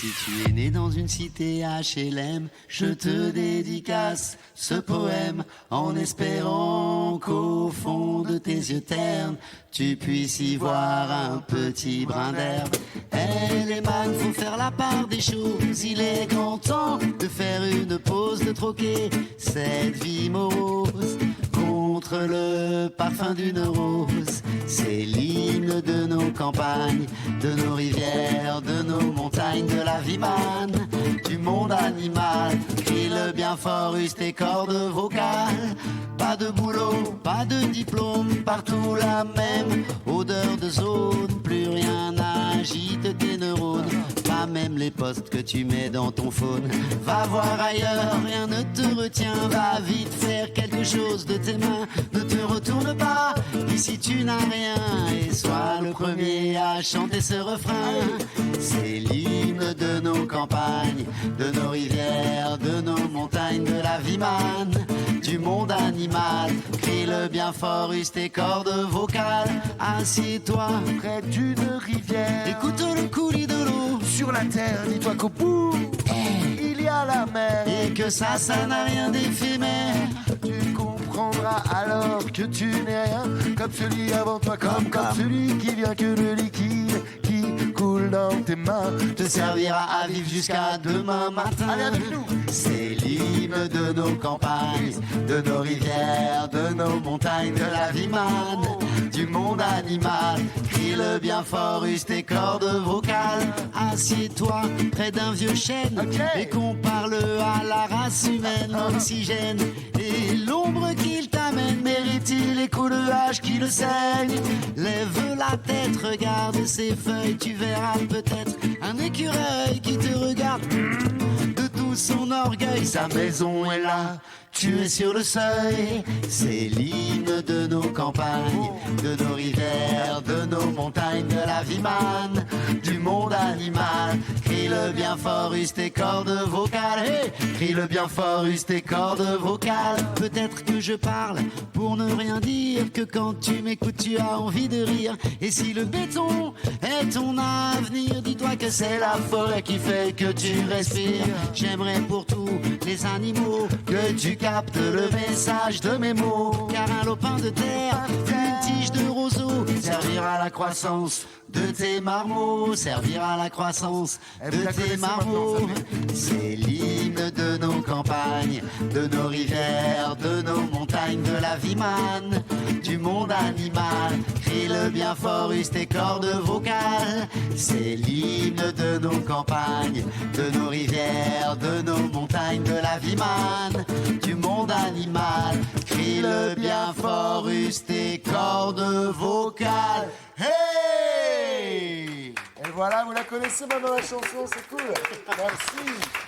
Si tu es né dans une cité HLM, je te dédicace ce poème en espérant qu'au fond de tes yeux ternes, tu puisses y voir un petit brin d'herbe. Eh les man, faut faire la part des choses, il est grand temps de faire une pause, de troquer cette vie morose contre le parfum d'une rose. C'est l'hymne de nos campagnes, de nos rivières, de nos montagnes, de la vie manne, du monde animal. Crie-le bien fort, use tes cordes vocales. Pas de boulot, pas de diplôme, partout la même odeur de zone. Plus rien n'agite tes neurones, pas même les postes que tu mets dans ton phone. Va voir ailleurs, rien ne te retient. Va vite faire quelque chose de tes mains. Ne te retourne pas, ici tu n'as rien. Et sois le premier à chanter ce refrain. C'est l'hymne de nos campagnes, de nos rivières, de nos montagnes, de la vie manne, du monde animal. Crie-le bien fort, use tes cordes vocales. Assieds-toi Près d'une rivière, écoute le coulis de l'eau. sur la terre, dis-toi qu'au bout, il y a la mer. Et que ça n'a rien d'éphémère. Tu comprendras alors que tu n'es rien, comme celui avant toi, comme celui qui vient que le liquide qui coule dans tes mains Te servira à vivre jusqu'à demain matin. Allez avec nous. C'est l'hymne de nos campagnes, de nos rivières, de nos montagnes, de la vie manne, du monde animal. Crie-le bien fort, use tes cordes vocales. Assieds-toi près d'un vieux chêne, Ok. et compare-le à la race humaine. L'oxygène et l'ombre qu'il t'amène, mérite-t-il les coups de hache qui le saignent? Lève la tête, regarde ses feuilles, tu verras peut-être un écureuil qui te regarde de tout son orgueil. Sa maison est là, tu es sur le seuil. C'est l'hymne de nos campagnes, de nos rivières, de nos montagnes, de la vie manne, du monde animal. Crie-le bien fort, use tes cordes vocales. Hey, crie-le bien fort, use tes cordes vocales. Peut-être que je parle pour ne rien dire, que quand tu m'écoutes tu as envie de rire. Et si le béton est ton avenir, dis-toi que c'est la forêt qui fait que tu respires. J'aimerais pour tous les animaux que tu captes le message de mes mots. Car un lopin de terre, une tige de roseau, servira à la croissance de tes marmots, servira à la croissance de tes marmots. C'est l'hymne de nos campagnes, de nos rivières, de nos montagnes, de la vie manne, du monde animal. Crie-le bien fort, use tes cordes vocales. C'est l'hymne de nos campagnes, de nos rivières, de nos montagnes, de la vie manne, du monde animal. Crie-le bien fort, use tes cordes vocales. Hey! Et voilà, vous la connaissez maintenant la chanson, c'est cool. Merci.